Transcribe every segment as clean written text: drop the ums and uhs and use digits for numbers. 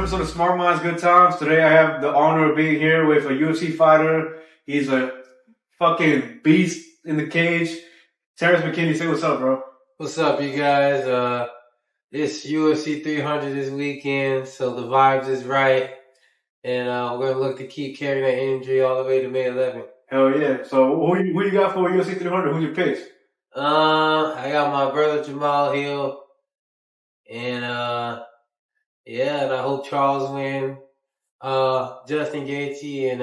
episode of Smart Minds, Good Times. Today I have the honor of being here with a UFC fighter. He's a fucking beast in the cage. Terrance Mckinney, say what's up, bro. What's up, you guys? It's UFC 300 this weekend, so the vibes is right. And we're going to look to keep carrying that energy all the way to May 11th. Hell yeah. So who you got for UFC 300? Who's your picks? I got my brother Jamal Hill. And, and I hope Charles win. Justin Gaethje and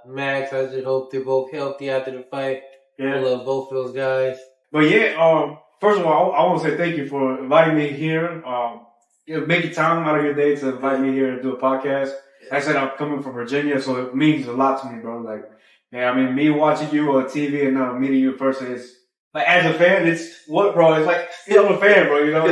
Max, I just hope they're both healthy after the fight. Yeah. I love both of those guys. But yeah, first of all, I want to say thank you for inviting me here. Making time out of your day to invite me here and do a podcast. Like I said, I'm coming from Virginia, so it means a lot to me, bro. Like, man, I mean, me watching you on TV and now meeting you in person is, like, as a fan, it's what, bro? It's like, I'm a fan, bro, you know?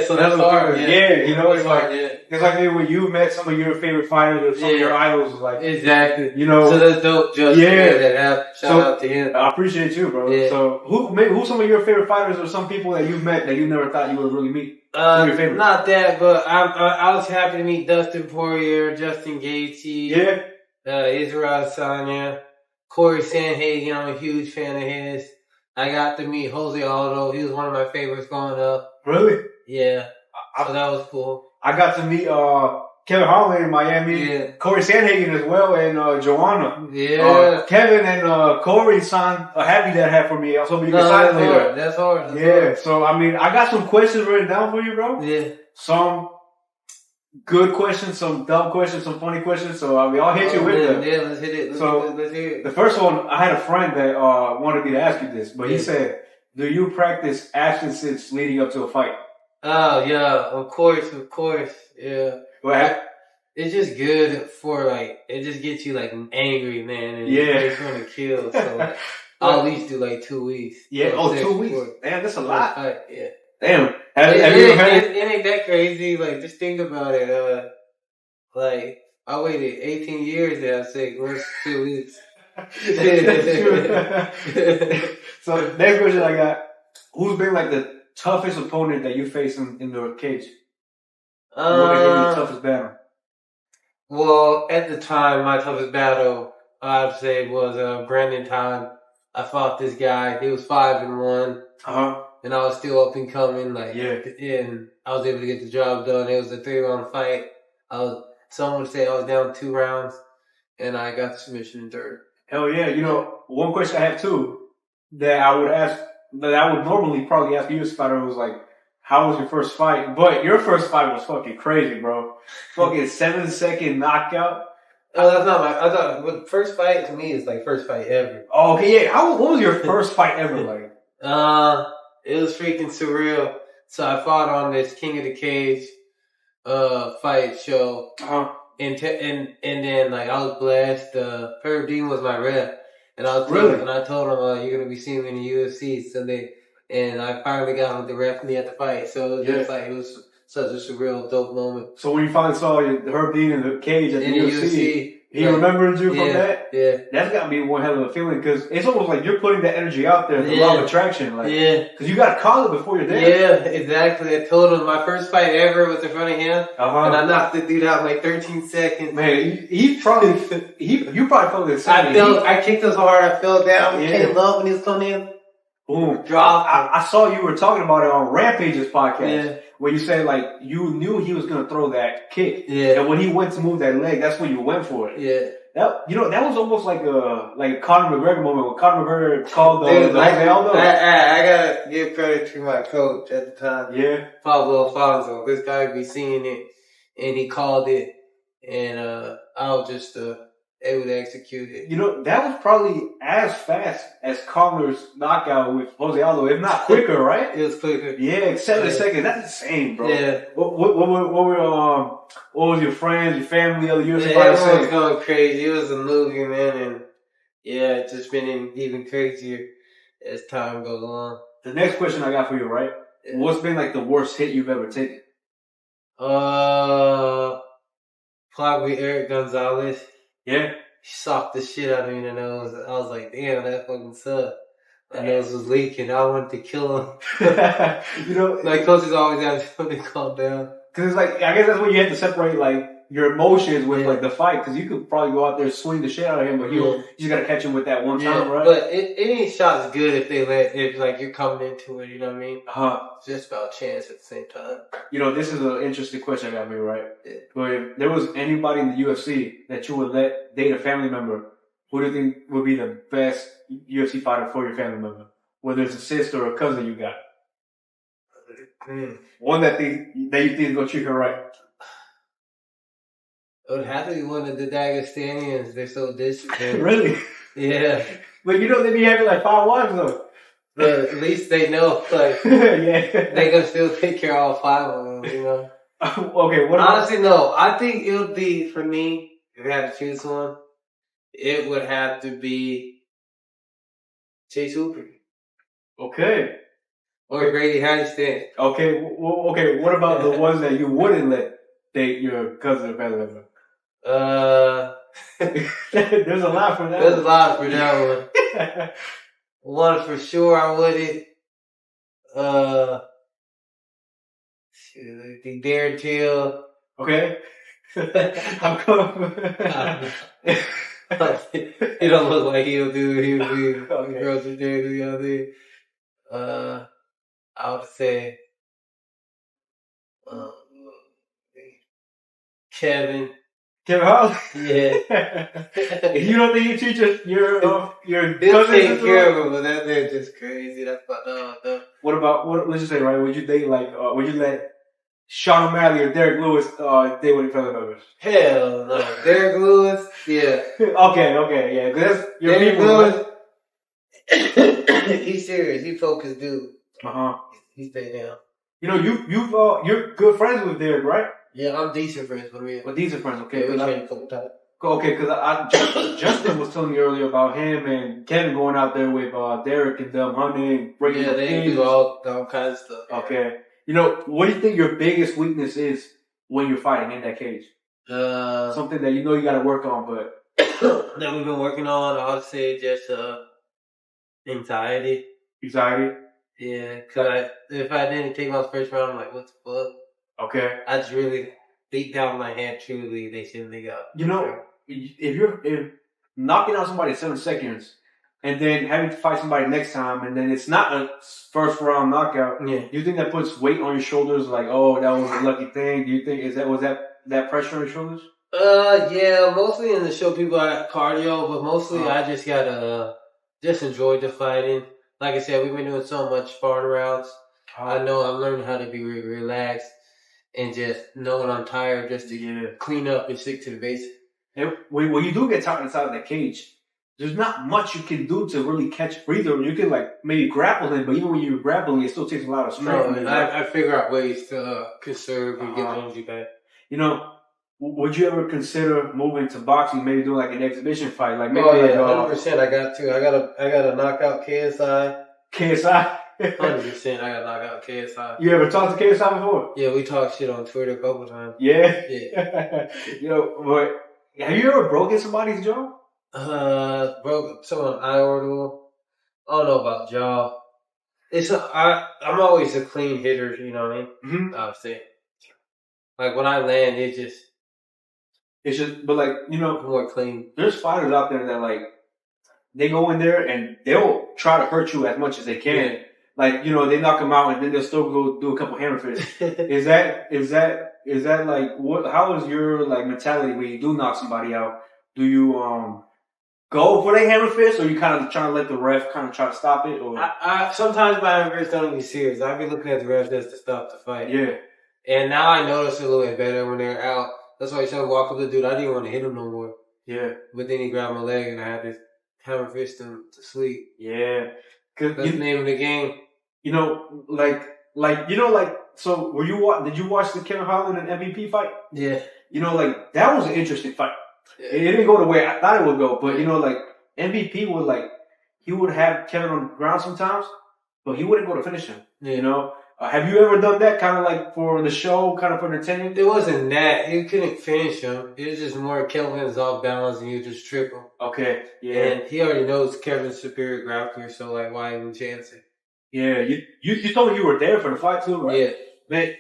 So that's hard. Yeah, you know, it's like, yeah. It's like maybe when you met some of your favorite fighters or some of your idols, like, exactly. You know? So that's dope, Justin. Shout out to him. I appreciate you, bro. Yeah. So, who's some of your favorite fighters or some people that you've met that you never thought you would really meet? Your favorite? Not that, but I was happy to meet Dustin Poirier, Justin Gaethje, Israel Adesanya, Corey Sandhagen. I'm a huge fan of his. I got to meet Jose Aldo. He was one of my favorites growing up. Really? Yeah. So that was cool. I got to meet Kevin Holland in Miami, Corey Sandhagen as well, and Joanna. Yeah. Kevin and Corey signed a happy that had for me. I was hoping you can sign it later. That's hard. So I mean, I got some questions written down for you, bro. Yeah. Some good questions, some dumb questions, some funny questions. So I mean, I'll hit you with them. Yeah, let's hit it. Let's hear it. The first one, I had a friend that wanted me to ask you this, but he said, "Do you practice abstinence leading up to a fight?" Oh yeah, of course, yeah. Well, it's just good for like it just gets you like angry, man, and it's gonna kill. So like, I'll at least do like 2 weeks. Yeah, 2 weeks. Damn, that's a lot. Yeah. Damn. Have you ever had it ain't that crazy. Like, just think about it. Like, I waited 18 years to have sex. What's 2 weeks? So, next question I got. Who's been like the toughest opponent that you faced in the cage? What is your toughest battle? Well, at the time, my toughest battle, I'd say, was Brandon Todd. I fought this guy. He was 5-1. And I was still up and coming, and I was able to get the job done. It was a 3-round fight. Some would say I was down 2 rounds, and I got the submission in 3rd. Hell yeah! You know, one question I have too that I would ask, that I would normally probably ask you, fighter, was like, "How was your first fight?" But your first fight was fucking crazy, bro. Fucking 7-second knockout. Oh, that's not I thought the first fight to me is like first fight ever. Oh, okay, yeah. What was your first fight ever like? It was freaking surreal. So I fought on this King of the Cage fight show. And then like I was blessed. Herb Dean was my rep. And I told him you're gonna be seeing me in the UFC Sunday. And I finally got him to rep me at the fight. So it was just like it was such a surreal, dope moment. So when you finally saw Herb Dean in the cage at the UFC, he remembered you from that? Yeah. That's gotta be one hell of a feeling, because it's almost like you're putting that energy out there, the law of attraction. Like, because you got caught it before you're there. Yeah, exactly. I told him my first fight ever was in front of him, and I knocked the dude out in like 13 seconds. Man, you probably felt the same. I kicked him so hard I fell down. He came up when he was coming in. Boom. Drop. I saw you were talking about it on Rampage's podcast, where you said like you knew he was gonna throw that kick, and when he went to move that leg, that's when you went for it. Yeah. That was almost like a Conor McGregor moment when Conor McGregor called the Aldo. I gotta give credit to my coach at the time. Yeah. Pablo Alfonso. This guy be seeing it, and he called it, and I was just able to execute it. You know, that was probably as fast as Conor's knockout with Jose Aldo, if not quicker, right? It was quicker. Yeah, 7 seconds. That's insane, bro. Yeah. What was your friends, your family, other UFC fighters saying? Everyone was going crazy. It was a movie, man, and it's just been even crazier as time goes on. The next question I got for you, right? Yeah. What's been like the worst hit you've ever taken? Probably Eric Gonzalez. Yeah. He socked the shit out of me in the nose. I was like, damn, that fucking sucked. My nose was leaking. I wanted to kill him. You know, my coaches always have to calm down. Cause it's like, I guess that's when you have to separate like your emotions with like the fight, because you could probably go out there and swing the shit out of him, but you just gotta catch him with that one time, right? But any shot's good if like you're coming into it, you know what I mean? It's just about chance at the same time. You know, this is an interesting question I got me, right? Yeah. But if there was anybody in the UFC that you would let date a family member, who do you think would be the best UFC fighter for your family member? Whether it's a sister or a cousin you got. One that you think is gonna treat her right. It would have to be one of the Dagestanians. They're so disciplined. Really? Yeah. But you know they be having like 5 wives though. But at least they know, like, they gonna still take care of all 5 of them, you know? Okay, honestly, no. I think it would be, for me, if I had to choose one, it would have to be Chase Hooper. Okay. Or Grady Harrison. Okay, okay. What about the ones that you wouldn't let date your cousin or family member? There's a lot for that. There's a lot for that one. One for sure I wouldn't. Darren Till. Okay. How come? He don't look like he'll be girls to do the other thing. I would say Kevin Hall? Yeah. You don't think you treat your They'll take care of him, but they're just crazy. That's about What about let's just say, right, would you date would you let Sean O'Malley or Derek Lewis date with your family members? Hell no. Derek Lewis? Yeah. Okay, yeah. Cause that's your Derek people, Lewis. Right? He's serious. He focused dude. He stay down. You know, you're good friends with Derek, right? Yeah, I'm decent friends with him. Well, decent friends, okay. Yeah, we trained a couple times. Okay, because Justin was telling me earlier about him and Kevin going out there with Derek and them hunting, breaking the they things. do all kinds of stuff. Okay. You know, what do you think your biggest weakness is when you're fighting in that cage? Something that you know you got to work on, but that we've been working on, I would say just anxiety. Anxiety? Yeah, because if I didn't take my first round, I'm like, what the fuck? Okay. I just really deep down in my head, truly, they shouldn't have got. You know, if knocking out somebody in 7 seconds and then having to fight somebody next time and then it's not a first round knockout, do you think that puts weight on your shoulders? Like, oh, that was a lucky thing. Do you think was that pressure on your shoulders? Yeah, mostly in the show people are cardio, but mostly I just gotta just enjoy the fighting. Like I said, we've been doing so much sparring rounds. I know I'm learning how to be relaxed and just know when I'm tired, just to clean up and stick to the basics. And when you do get tired inside of that cage, there's not much you can do to really catch a breather. You can like maybe grapple him, but even when you're grappling, it still takes a lot of strength. No, I figure out ways to conserve and get energy back. You know, would you ever consider moving to boxing? Maybe doing like an exhibition fight, like maybe 100%. I got to. I got to knock out KSI. KSI. 100%. I got to knock out KSI. You ever talked to KSI before? Yeah, we talked shit on Twitter a couple times. Yeah. Yeah. You know, but have you ever broken somebody's jaw? Broke someone aorta. I don't know about jaw. I'm always a clean hitter. You know what I mean? Mm-hmm. I would say. Like when I land, it's just, but like, you know, more clean. There's fighters out there that like, they go in there and they'll try to hurt you as much as they can. Yeah. Like, you know, they knock them out and then they'll still go do a couple hammer fists. Is that like, how is your like mentality when you do knock somebody out? Do you, go for the hammer fist or you kind of trying to let the ref kind of try to stop it? Or I sometimes my hammer fist don't be serious. I be looking at the ref just to stop the fight. Yeah. And now I notice it a little bit better when they're out. That's why I tried to walk up the dude. I didn't want to hit him no more. Yeah. But then he grabbed my leg and I had to hammer fist him to sleep. Yeah. That's the name of the game. You know, so did you watch the Kevin Holland and MVP fight? Yeah. You know, like, that was an interesting fight. Yeah. It didn't go the way I thought it would go, but you know, like, MVP would like, he would have Kevin on the ground sometimes, but he wouldn't go to finish him. Yeah. You know? Have you ever done that kind of like for the show, kind of for entertainment? It wasn't that. You couldn't finish him. It was just more Kevin's off balance and you just trip him. Okay. Yeah. And he already knows Kevin's superior grappler, so like, why even chance it? Yeah. You told me you were there for the fight too, right? Yeah. Man,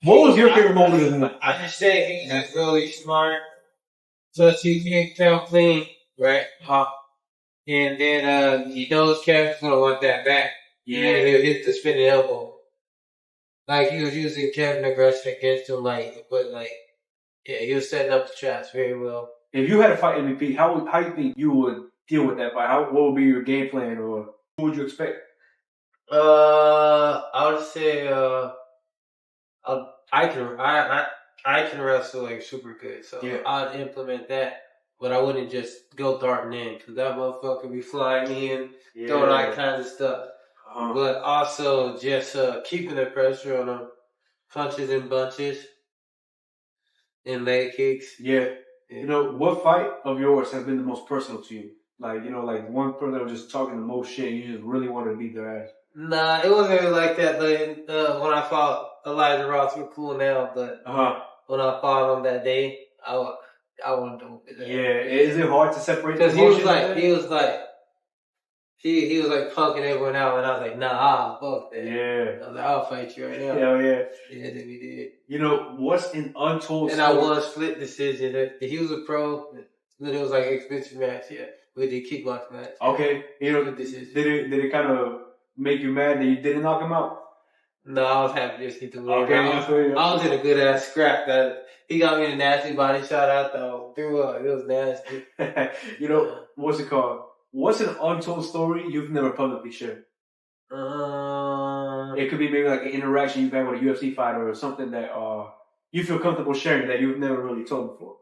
What was your favorite moment of the night? I just say he's just really smart. So he can come clean, right? And then he knows Kevin's gonna want that back. Yeah, he'll hit the spinning elbow. Like he was using Kevin aggression against him, yeah, he was setting up the traps very well. If you had to fight MVP, how do you think you would deal with that fight? What would be your game plan, or what would you expect? I would say I can wrestle like super good, so yeah. I'd implement that. But I wouldn't just go darting in, because that motherfucker be flying in, throwing all kinds of stuff. But also just keeping the pressure on them, punches and bunches, and leg kicks. Yeah. You know, what fight of yours has been the most personal to you? Like, you know, like one person that was just talking the most shit, and you just really wanted to beat their ass. Nah, it wasn't really like that. Like, when I fought Elijah Ross, we're cool now, but when I fought him that day, I wanted to whoop his ass. Yeah, is it hard to separate? Because he was like punking everyone out, and I was like, nah, fuck that. Yeah. I was like, I'll fight you right now. Hell yeah. Yeah, then we did. You know, what's an untold story? And I won split decision. He was a pro. Then it was like expensive match, yeah. We did kickboxing match. Okay. You know, did it kind of make you mad that you didn't knock him out? No, I was happy to just get the win. Okay, I was in a good ass scrap. That he got me in a nasty body shot out though. Threw up. It was nasty. You know, what's it called? What's an untold story you've never publicly shared? It could be maybe like an interaction you've had with a UFC fighter or something that you feel comfortable sharing that you've never really told before.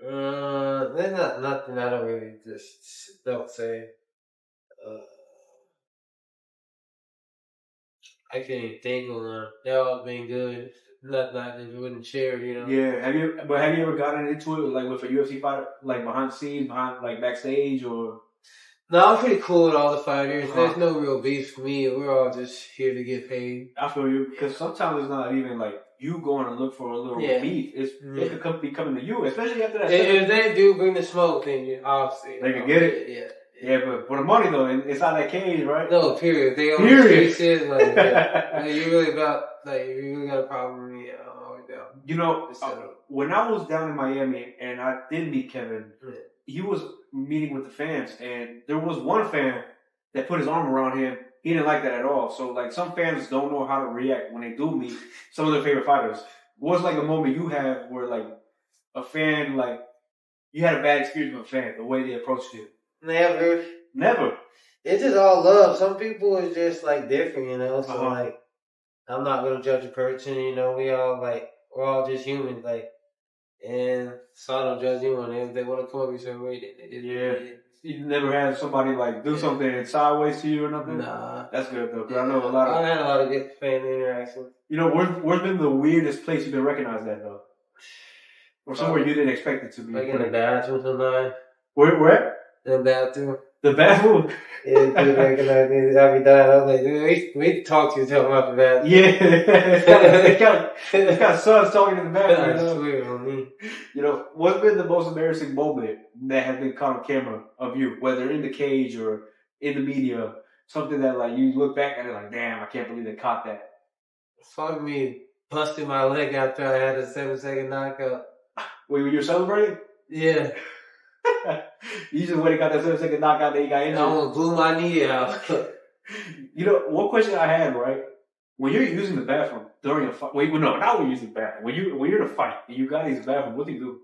There's nothing I don't really just don't say. I can't even think of one. They've all been good. Nothing I just wouldn't share, you know. Yeah, have you ever gotten into it like with a UFC fighter, like behind the scenes, like backstage, or? No, I'm pretty cool with all the fighters. There's no real beef for me. We're all just here to get paid. I feel you, because sometimes it's not even like you going to look for a little beef. It could be coming to you, especially after that. If they do bring the smoke, then obviously they can get it. Yeah, but for the money though, inside that cage, right? No, period. They only shit like you really got a problem with me. You know, when I was down in Miami and I did meet Kevin, he was meeting with the fans, and there was one fan that put his arm around him. He didn't like that at all. So, like, some fans don't know how to react when they do meet some of their favorite fighters. What's like a moment you have where, like, a fan, like, you had a bad experience with a fan, the way they approached you? Never. It's just all love. Some people is just, like, different, you know? So, like, I'm not going to judge a person, you know? We're all just humans, like, and so I don't judge anyone. If they want to come up with some way, they just You never had somebody like do something sideways to you or nothing? Nah. That's good though, because I know I had a lot of good fan interactions. You know, where's been the weirdest place you've been recognized at though? Or somewhere you didn't expect it to be? Like in the bathroom sometimes. Where? In the bathroom. The bathroom? Yeah, people recognize me. I be dying. I was like, dude, we talk to each other about the bathroom. Yeah. It's got sons talking in the bathroom. I swear on me. You know, what's been the most embarrassing moment that has been caught on camera of you, whether in the cage or in the media, something that like you look back and you're like, damn, I can't believe they caught that. Fuck me busting my leg after I had a 7-second knockout. Wait, when you were celebrating? Yeah. You just went and got that 7-second knockout, then you got injured. I almost blew my knee out. You know, one question I had, right? When you're using the bathroom during a fight, not when you're using the bathroom. When you're in a fight and you got to use the bathroom, what do you do?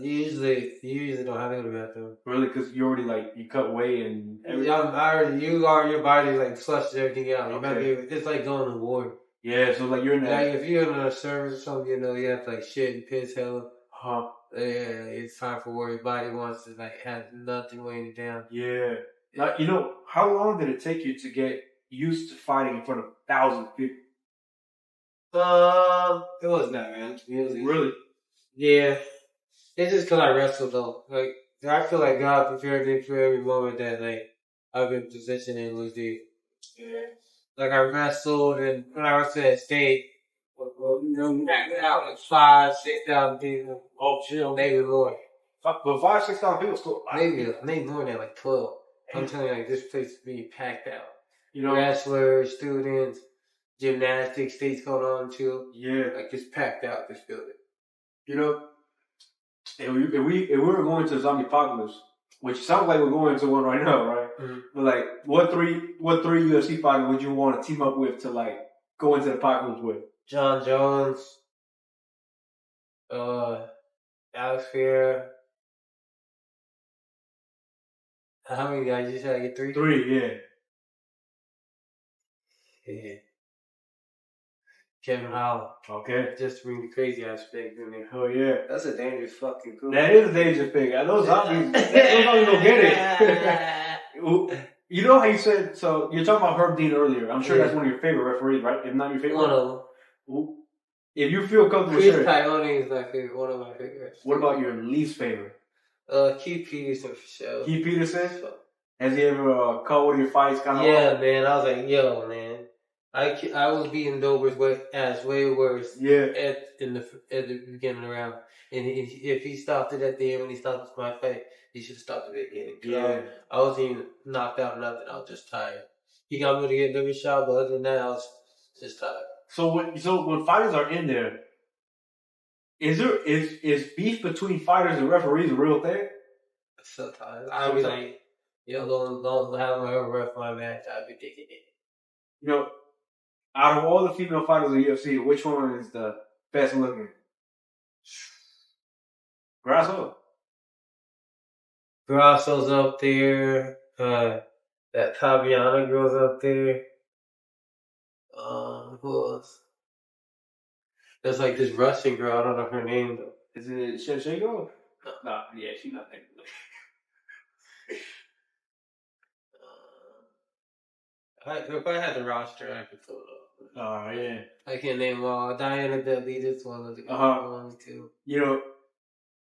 You usually don't have to go to the bathroom. Really? Because you already you cut weight and everything. Your body flushes everything out. It's like going to war. Yeah, so you're in that. If you're in a service or something, you have to shit and piss hella. Yeah, it's time for war. Your body wants to have nothing weighing it down. Yeah. Now, you know, how long did it take you to get used to fighting in front of thousands of people? It wasn't that, man. Really? Yeah. It's just because I wrestled though. I feel like God prepared me for every moment that I've been positioned in with the. Yeah. I wrestled, and when I was at state, out 5,000-6,000 people. Oh shit! Maybe more. But 5,000-6,000 people still. Maybe more than 12. I'm telling you, this place is being packed out. You know, wrestlers, students, gymnastics states going on too. Yeah. Like it's packed out this building. You know, if we were going to a zombie apocalypse, which sounds like we're going to one right now, right? Mm-hmm. But like, what three UFC fighters would you want to team up with to like go into the apocalypse with? John Jones, Alex Fair. How many guys you said? I get 3? 3, yeah. Yeah. Kevin Holland. Okay. Just to bring the crazy aspect in there. Oh yeah. That's a dangerous fucking group. That is a dangerous thing. Those zombies don't get it. You know how you said, so you're talking about Herb Dean earlier. I'm sure that's one of your favorite referees, right? If not your favorite. One of them. If you feel comfortable Chris sharing. Coyote is my favorite, one of my favorites. What about your least favorite? Keith Peterson for sure. Keith Peterson? Has he ever caught one of your fights kind of Yeah, man. I was like, yo, man. I was beating Dober's way worse at the beginning of the round. And if he stopped it at the end when he stopped my fight, he should have stopped it again. Yeah. I wasn't even knocked out or nothing. I was just tired. He got me to get a liver shot, but other than that, I was just tired. So when fighters are in there, is beef between fighters and referees a real thing? Sometimes I'd be like, yo, don't have my ref my match. I'd be taking it. You know, out of all the female fighters in the UFC, which one is the best looking? Grasso's up there. That Tabiana girl's up there. Who else? There's like this Russian girl. I don't know her name though. Is it Shevchenko? No, yeah, she's not that good. If I had the roster, I could fill it up. Yeah. I can't name them all. Diana Dudley, this one of the ones too. You know,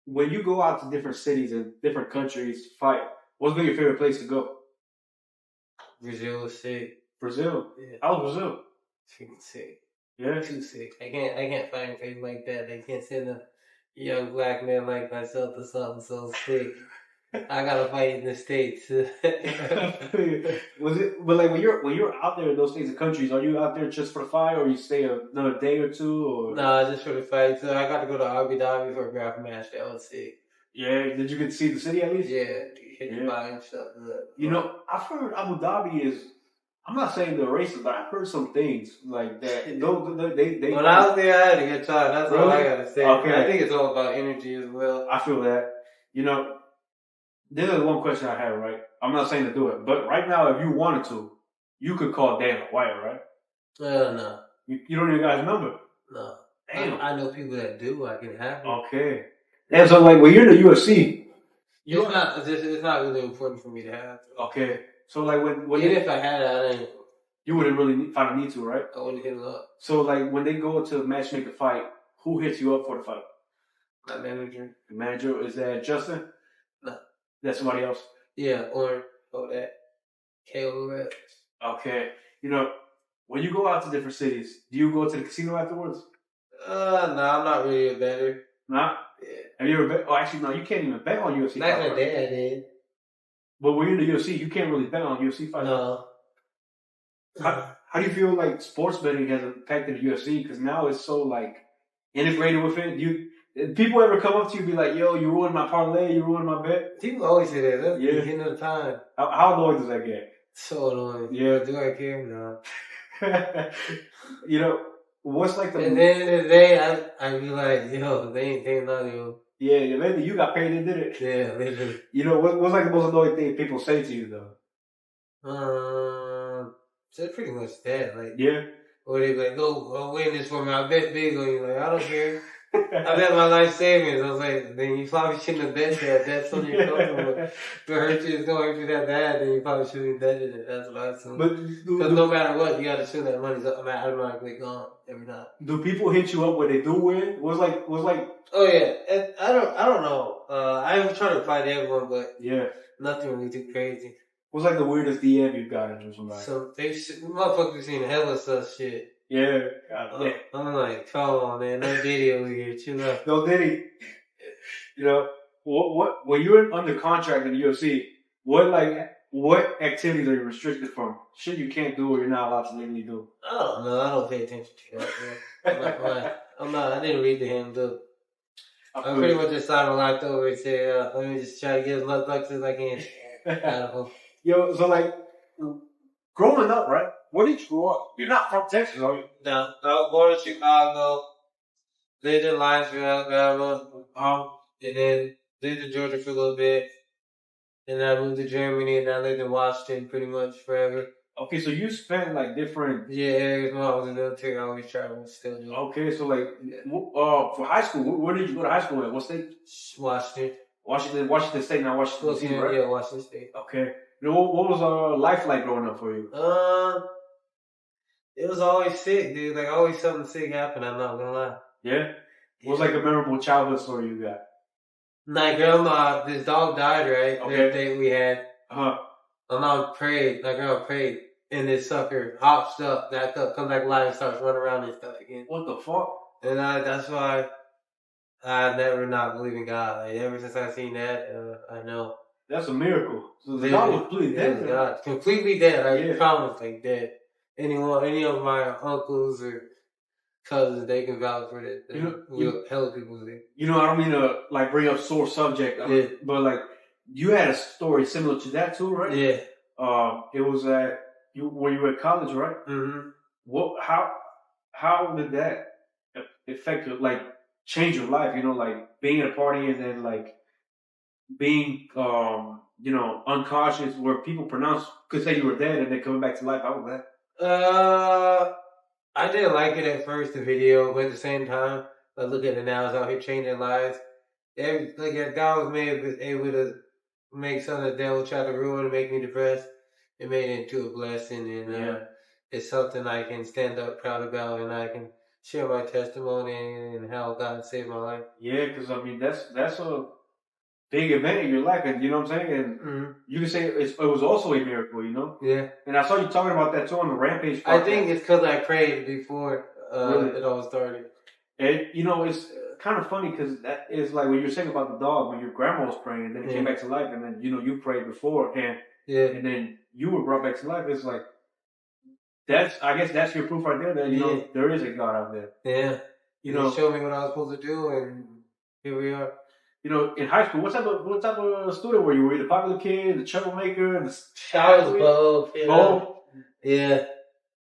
when you go out to different cities and different countries to fight, what's been your favorite place to go? Brazil was sick. Brazil? Yeah. How was Brazil? Freaking sick. Yeah. Too sick. I can't find a place like that. They can't send a young black man like myself to something so sick. I gotta fight in the States. Was it? But like when you're out there in those states and countries, are you out there just for the fight, or you stay another day or two? Or Nah, just for the fight. So I got to go to Abu Dhabi for a graph match. That was sick. Yeah, did you get to see the city at least? Yeah, hit the buy and stuff. You know, I've heard Abu Dhabi is. I'm not saying they're racist, but I've heard some things like that. They when I was there, I had a good time. That's all I gotta say. Okay. I think it's all about energy as well. I feel that. You know, this is one question I have, right? I'm not saying to do it, but right now, if you wanted to, you could call Dana White, right? No. You don't even got his number? No. Damn. I know people that do. I can have it. Okay. And so, like, when you're in the UFC, it's not really important for me to have. Okay. So, like, when even if I had it, you wouldn't really find a need to, right? I wouldn't hit it up. So, like, when they go to matchmake a fight, who hits you up for the fight? My manager. The manager, is that Justin? No. That's somebody else? Yeah, or that. KO Reps. Okay. You know, when you go out to different cities, do you go to the casino afterwards? No, I'm not really a bettor. Nah? Yeah. Have you ever bet? Oh, actually, no, you can't even bet on UFC Back fights. in the day, I did. But when you're in the UFC, you can't really bet on UFC fights. No. How do you feel like sports betting has impacted the UFC? Because now it's so, like, integrated with it. People ever come up to you and be like, yo, you ruined my parlay, you ruined my bet? People always say that. That's the beginning of the time. How annoying does that get? So annoying. Yeah. Do I care? No. You know, what's like the... At the end of the day, I be like, yo, they ain't paying none of you. Yeah, maybe you got paid and did it. Yeah, they do. You know, what's like the most annoying thing people say to you, though? So it's pretty much that. Like, yeah. Or they be like, go win this for me. I bet big on you. Like, I don't care. I bet my life savings. I was like, then you probably shouldn't have bet that. That's something you're comfortable with. If it hurts you, it's going to hurt you that bad, then you probably shouldn't have betted it. That's what I assume. Because no matter what, you got to assume that money's automatically gone every time. Do people hit you up when they do win? Was like? Oh yeah, I don't know. I'm trying to fight everyone, but yeah, nothing really too crazy. What's like the weirdest DM you've gotten from somebody? So motherfuckers seen hella stuff shit. Yeah, God, I'm like, come on, man, no video here, chill out. No Diddy. You know what? When you're under contract in the UFC, what like what activities are you restricted from? Shit you can't do or you're not allowed to legally do? Oh, no, I don't pay attention to that, man. I'm not, I didn't read the handbook. I pretty much just signed a lot over and say, let me just try to get as much bucks as I can. Yo, so like, growing up, right? Where did you grow up? You're not from Texas, are you? No, I was born in Chicago, lived in Linesville, Alabama, and then lived in Georgia for a little bit. And I moved to Germany, and I lived in Washington pretty much forever. Okay, so you spent like different areas when I was in the military. I always traveled still. Okay, so like for high school, where did you go to high school at? What state? Washington State, not Washington D.C., right? Yeah, Washington State. Okay. You know, what was life like growing up for you? It was always sick, dude. Like always something sick happened. I'm not gonna lie. Yeah. What was like a memorable childhood story you got? My grandma, this dog died, right? Okay. That day we had. My mom prayed. My grandma prayed. And this sucker hops up, back up, comes back alive and starts running around and stuff again. What the fuck? And that's why I never not believe in God. Like, ever since I seen that, I know. That's a miracle. So the dog was completely dead. God, completely dead. I promise, like dead. Any of my uncles or cousins, they can vouch for that. Hell people do. You know, I don't mean to like bring up sore subject, but like you had a story similar to that too, right? Yeah. It was at when you were at college, right? Mm-hmm. How did that affect your change your life? You know, like being at a party and then like being unconscious where people could say you were dead and then coming back to life. How was that? I didn't like it at first, the video, but at the same time, I look at it now, it's out here changing lives. God was able to make something the devil tried to ruin and make me depressed. It made it into a blessing, and it's something I can stand up proud about, and I can share my testimony and how God saved my life. Yeah, because I mean that's a big event in your life, and you know what I'm saying. And you can say it was also a miracle, you know. Yeah. And I saw you talking about that too on the Rampage podcast. I think it's because I prayed before it all started. And you know, it's kind of funny because that is like when you're saying about the dog, when your grandma was praying, and then it came back to life, and then you prayed before, and then you were brought back to life. It's like I guess that's your proof right there that you know there is a God out there. Yeah. He showed me what I was supposed to do, and here we are. You know, in high school, what type of student were you? Were you the popular kid, the troublemaker? I was both. Both? Yeah.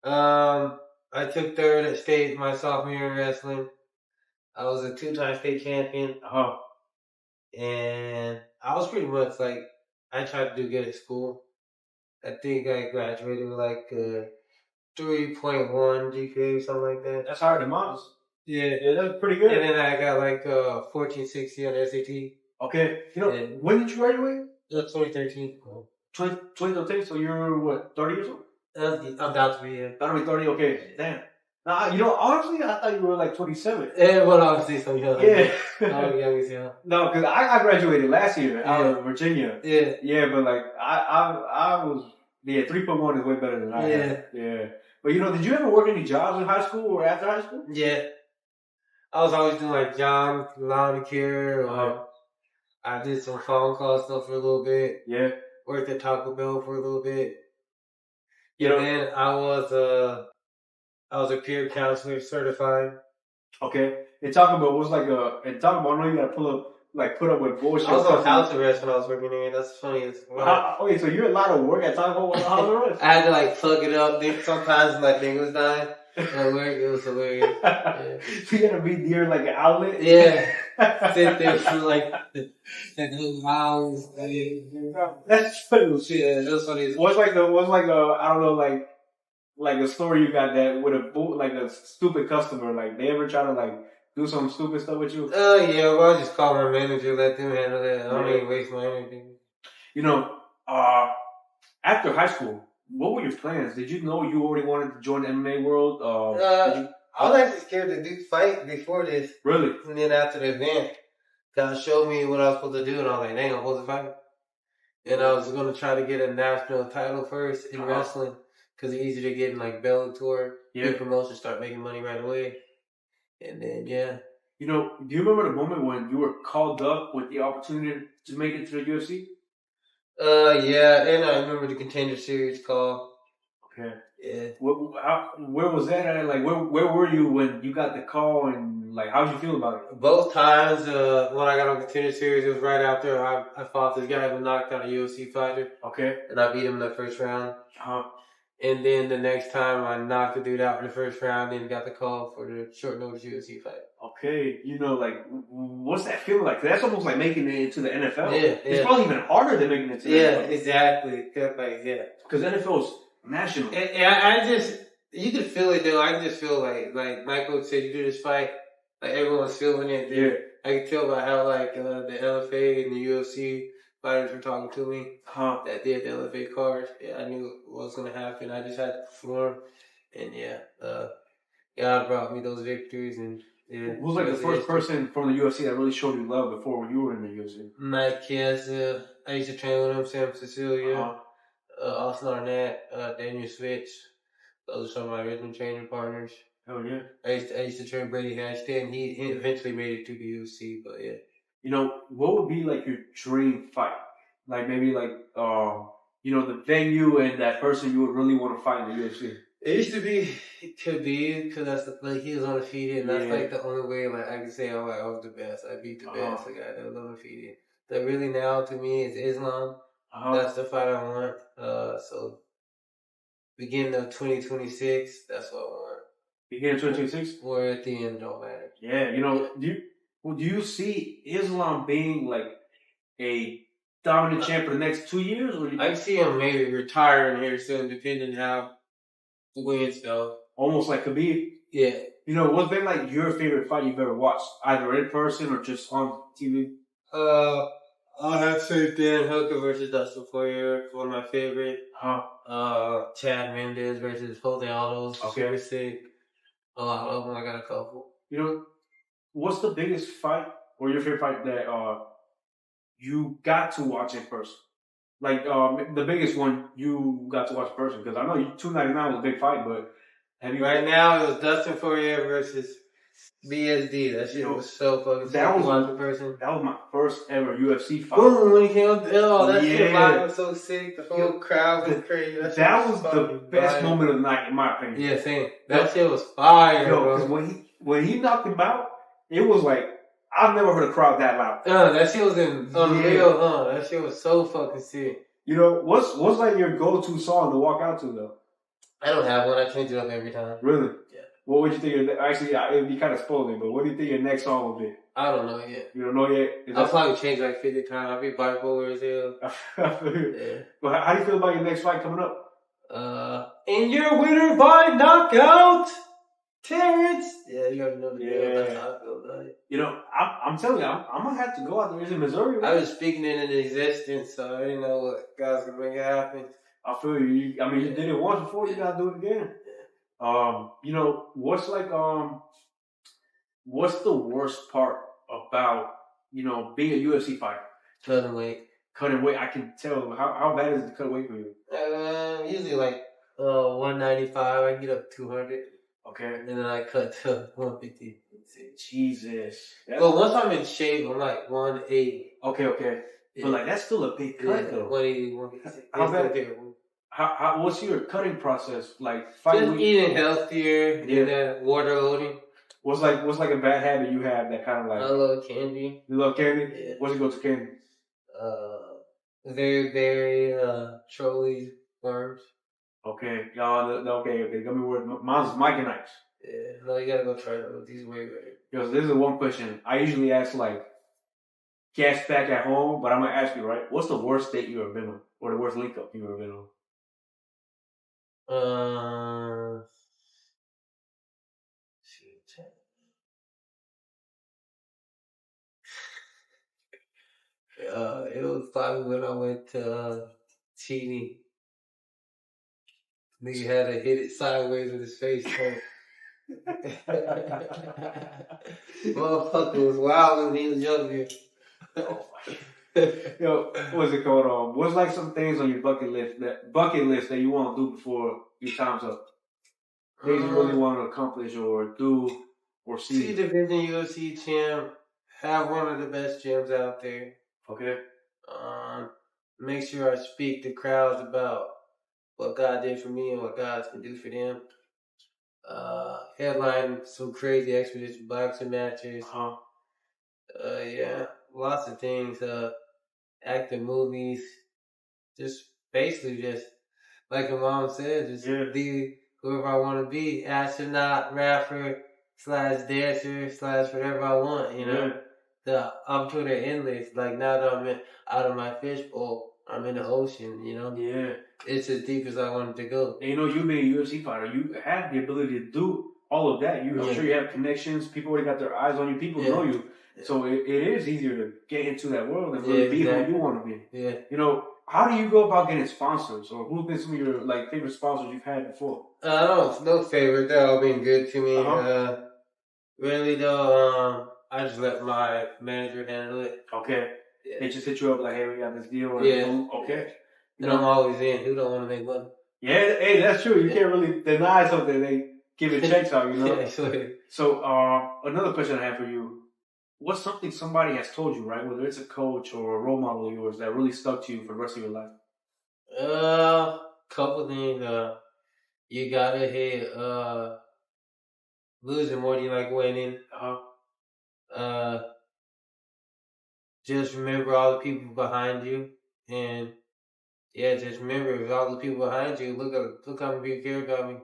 I took third at state my sophomore year in wrestling. I was a 2-time state champion. And I was pretty much like, I tried to do good at school. I think I graduated with like 3.1 GPA or something like that. That's higher than mine. Yeah, that's pretty good. And then I got like 1460 on the SAT. Okay. You know, when did you graduate? 2013. 2013, so you're what, 30 years old? I'm about to be, About to be 30, okay. Damn. Now, you know, honestly, I thought you were like 27. Yeah, well, obviously, so young. Yeah. Yeah. No, because I graduated last year out of Virginia. Yeah. Yeah, but like, I was, 3.1 is way better than I am. Yeah. But you know, did you ever work any jobs in high school or after high school? Yeah. I was always doing like job, lawn care, or I did some phone call stuff for a little bit. Yeah. Worked at Taco Bell for a little bit. You know, and I was a peer counselor certified. Okay. And Taco Bell was like I know you gotta put up with bullshit. I was on house arrest when I was working there. That's funny. Okay, so you're a lot of work at Taco Bell on house arrest? I had to like fuck it up. Sometimes my thing was dying. It was hilarious. Yeah. So you gotta be near like an outlet? Yeah. Sit there for like hours. That's funny. Yeah, that's funny. What's like I don't know, like a story you got that with a stupid customer, like they ever try to like do some stupid stuff with you? Yeah, well I just call my manager, let them handle that. I don't even waste my energy. You know, after high school, what were your plans? Did you know you already wanted to join the MMA world? I was actually scared to do fight before this. Really? And then after the event, God showed me what I was supposed to do, and I was like, dang, I'm supposed to fight. And I was going to try to get a national title first in wrestling, because it's easier to get in like Bellator, big promotion, start making money right away. And then, You know, do you remember the moment when you were called up with the opportunity to make it to the UFC? Yeah, and I remember the Contender Series call. Okay. Yeah. Where was that at? Like, where were you when you got the call, and like, how'd you feel about it? Both times, when I got on Contender Series, it was right after I fought this guy who knocked out a UFC fighter. Okay. And I beat him in the first round. Uh-huh. And then the next time I knocked the dude out in the first round and got the call for the short notice UFC fight. Okay, like, what's that feel like? That's almost like making it into the NFL. Yeah, it's probably even harder than making it to the NFL. Exactly. Like, because NFL is national. And I just, you could feel it though. I just feel like my coach said, you do this fight, like everyone's feeling it. Yeah, I could tell by how like the LFA and the UFC fighters were talking to me. That they had the LFA cards. Yeah, I knew what was gonna happen. I just had to perform, and God brought me those victories. And who was like the first person from the UFC that really showed you love before you were in the UFC? Mike I used to train with him. Sam Cecilia, Austin Arnett, Daniel Switch. Those are some of my original training partners. Oh yeah. I used to train Brady Hatchton. He eventually made it to the UFC, but yeah. What would be like your dream fight? Like maybe like the venue and that person you would really want to fight in the UFC. It used to be Khabib because that's like he was undefeated, and that's like the only way like I can say I was the best. I beat the best, the guy that was undefeated. But really now to me is Islam. That's the fight I want. So beginning of 2026, that's what I want. Beginning of 2026, or at the end, don't matter. Yeah, do you see Islam being like a dominant champ for the next 2 years? Or I see him maybe retiring here soon, depending how the wins go. Almost like Khabib. Yeah. What's been like your favorite fight you've ever watched, either in person or just on TV? I'll have to say Dan Hooker versus Dustin Poirier, one of my favorite. Chad Mendes versus Jose Aldo's super sick. A lot of them. I got a couple. What's the biggest fight or your favorite fight that you got to watch in person? Like the biggest one you got to watch in person, because I know 299 was a big fight, but have you? Right now it was Dustin Poirier versus BSD. That shit was so fucking. That was my first ever UFC fight. Boom, when he came up, that shit was so sick. The whole crowd was crazy. That was the best moment of the night, in my opinion. Yeah, same. That shit was fire, bro. Because when he knocked him out, it was like, I've never heard a crowd that loud. That shit was unreal, That shit was so fucking sick. What's like your go-to song to walk out to, though? I don't have one. I change it up every time. Really? Yeah. What would you think? Actually, it'd be kind of spoiling, but what do you think your next song will be? I don't know yet. You don't know yet? I'll probably change like 50 times. I'll be bipolar as hell. Yeah. But how do you feel about your next fight coming up? And your winner by knockout, Terrance. Yeah, you already know the deal. That's how I feel about it. I'm telling you, I'm gonna have to go out there. It's in Missouri. Right? I was speaking it into existence, so I didn't know what guys could make it happen. I feel you. You did it once before. You gotta do it again. What's the worst part about being a UFC fighter? Cutting weight. Cutting weight. I can tell. How bad is the cut weight for you? Usually like 195. I can get up to 200. Okay. And then I cut to 150. Jesus. Well, once I'm in shape, I'm like 180. Okay. Yeah. But like that's still a big cut though. 180, 156. How bad? What's your cutting process like? Just eating healthier and then water loading. What's like a bad habit you have that kind of like? I love candy. You love candy? Yeah. What's your go-to candy? Very, very Trolley worms. Okay, okay. Got me worried. Mine's Mckinney. Yeah, no, you gotta go try those. These way better. Yo, this is one question. I usually ask like guests back at home, but I'm gonna ask you, right? What's the worst date you ever been on, or the worst link up you ever been on? It was probably when I went to Chini. Nigga had to hit it sideways with his face. Motherfucker was wild when he was younger. Yo, what's it called? What's like some things on your bucket list that you want to do before your time's up? Things you really want to accomplish or do or see. See Division UFC champ. Have one of the best gyms out there. Okay. make sure I speak to crowds about what God did for me and what God can do for them. Headline some crazy expedition boxing matches. Yeah, lots of things. Acting movies. Just basically just like your mom said, just be whoever I want to be. Astronaut, rapper, / dancer, / whatever I want, you know. The opportunity are endless. Like now that I'm out of my fishbowl, I'm in the ocean, you know. Yeah. It's as deep as I wanted to go. And you know, you being a UFC fighter, you have the ability to do all of that. I'm sure you have connections. People already got their eyes on you. People know you. So it is easier to get into that world and really be who you want to be. Yeah. You know, how do you go about getting sponsors, or who've been some of your like favorite sponsors you've had before? No favorite. They're all been good to me. Really though, I just let my manager handle it. Okay. Yeah. They just hit you up like, hey, we got this deal. Okay. You know, I'm always in. Who don't want to make money? Yeah, hey, that's true. You can't really deny something. They give it checks out, you know? So, another question I have for you. What's something somebody has told you, right? Whether it's a coach or a role model of yours that really stuck to you for the rest of your life? Couple things. You gotta hit, losing more than you like winning. Just remember all the people behind you, and just remember if all the people behind you, look how many people care about me.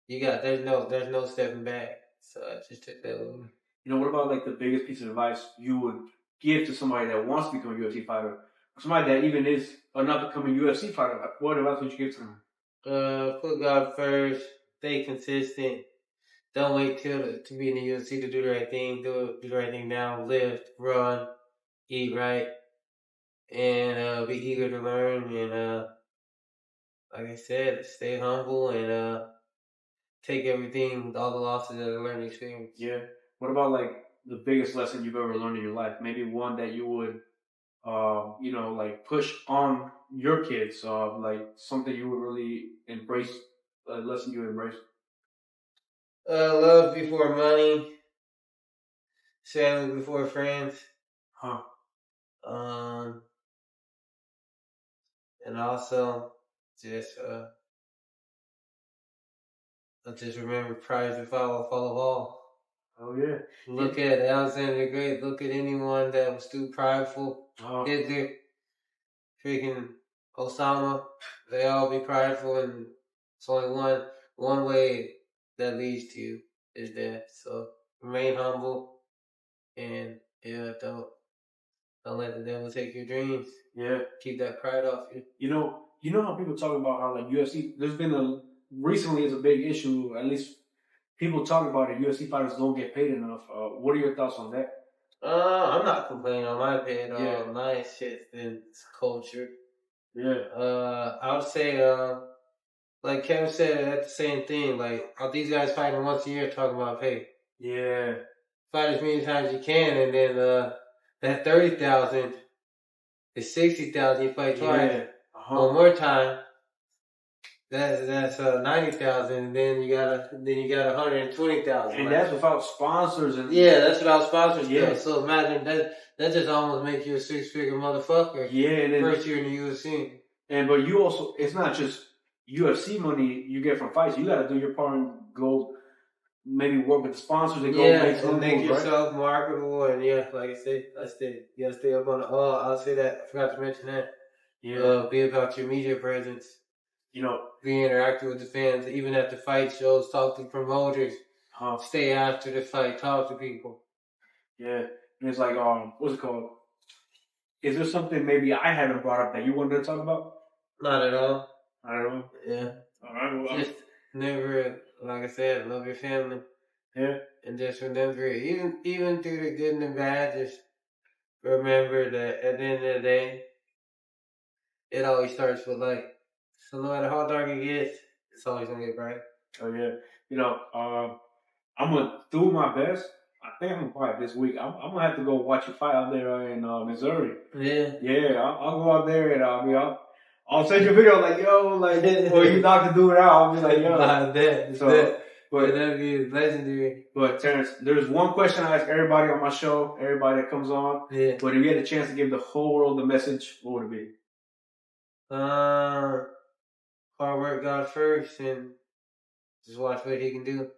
There's no stepping back. So I just took that with me. You know, what about like the biggest piece of advice you would give to somebody that wants to become a UFC fighter, or somebody that even is an up and coming UFC fighter? What advice would you give to them? Put God first. Stay consistent. Don't wait to be in the UFC to do the right thing. Do the right thing now. Lift, run, eat right, and be eager to learn. And like I said, stay humble and take everything, all the losses as a learning experience. Yeah. What about like the biggest lesson you've ever learned in your life? Maybe one that you would, like push on your kids. Like something you would really embrace, a lesson you embrace. Love before money. Family before friends. And also just remember pride to follow all. Oh yeah. Look at Alexander the Great. Look at anyone that was too prideful. Hitler, freaking Osama. They all be prideful, and it's only one way that leads to you is death. So remain humble, and don't let the devil take your dreams. Yeah, keep that pride off you. You know how people talk about how like UFC. There's been recently is a big issue. At least people talk about it. UFC fighters don't get paid enough. What are your thoughts on that? I'm not complaining on my pay at all. My shit's been culture. Yeah. I would say, like Kevin said, that's the same thing. Like, these guys fighting once a year talking about pay. Yeah. Fight as many times as you can, and then that 30,000 is 60,000. You fight twice. One more time. That's 90,000, and then you got 120,000. And that's without sponsors and that's without sponsors. Yeah. So imagine that just almost makes you a 6-figure motherfucker. Yeah, and then first year in the UFC. But you also, it's not just UFC money you get from fights. You got to do your part and go maybe work with the sponsors and go make yourself marketable. And like I said, you got to stay up on the. I'll say that. I forgot to mention that. Yeah. Be about your media presence. Be interactive with the fans, even at the fight shows, talk to promoters, stay after the fight, talk to people. Yeah. And it's like, what's it called? Is there something maybe I haven't brought up that you wanted to talk about? Not at all. Not at all? Yeah. All right. Well, just never, like I said, love your family. Yeah. And just remember, even through the good and the bad, just remember that at the end of the day, it always starts with light. So no matter how dark it gets, it's always gonna get bright. Oh yeah. I'm gonna do my best. I think I'm gonna fight this week. I'm gonna have to go watch a fight out there in Missouri. Yeah. Yeah. I'll go out there and I'll send you a video like or you knock the dude out. I'll be like, yo. But that'd be legendary. But Terrance, there's one question I ask everybody on my show, everybody that comes on. Yeah. But if you had a chance to give the whole world a message, what would it be? Hard work God first, and just watch what he can do.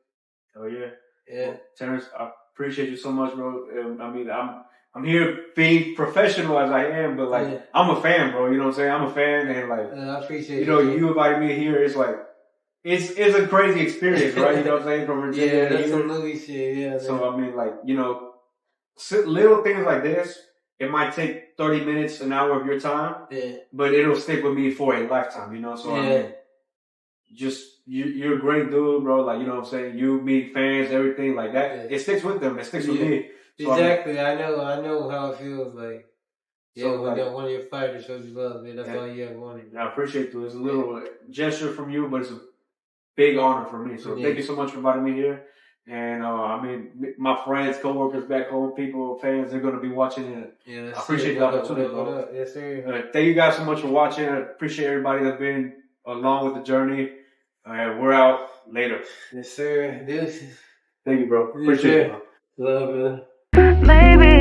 Oh yeah. Yeah. Well, Terrance, I appreciate you so much, bro. I mean, I'm here being professional as I am, but like I'm a fan, bro. You know what I'm saying? I'm a fan, and like I appreciate you know, you invited me here. It's like it's a crazy experience, right? You know what I'm saying? From Virginia, yeah, that's some movie shit. Yeah. So I mean, like you know, little things like this. It might take 30 minutes, an hour of your time, but it'll stick with me for a lifetime. You know, so I mean, just you're a great dude, bro. Like you know what I'm saying. You meet fans, everything like that. It sticks with them. It sticks with me. So exactly. I know how it feels like. Yeah, so, when like, one of your fighters shows you love, man, that's all you ever wanted. I appreciate it. It's a little gesture from you, but it's a big honor for me. So thank you so much for inviting me here. And I mean, my friends, coworkers back home, people, fans, they're going to be watching it. Yeah, I appreciate the opportunity, bro. Yes, sir. Thank you guys so much for watching. I appreciate everybody that's been along with the journey. We're out later. Yes, sir. Deuces. Thank you, bro. Appreciate it, bro. Love, brother. Maybe.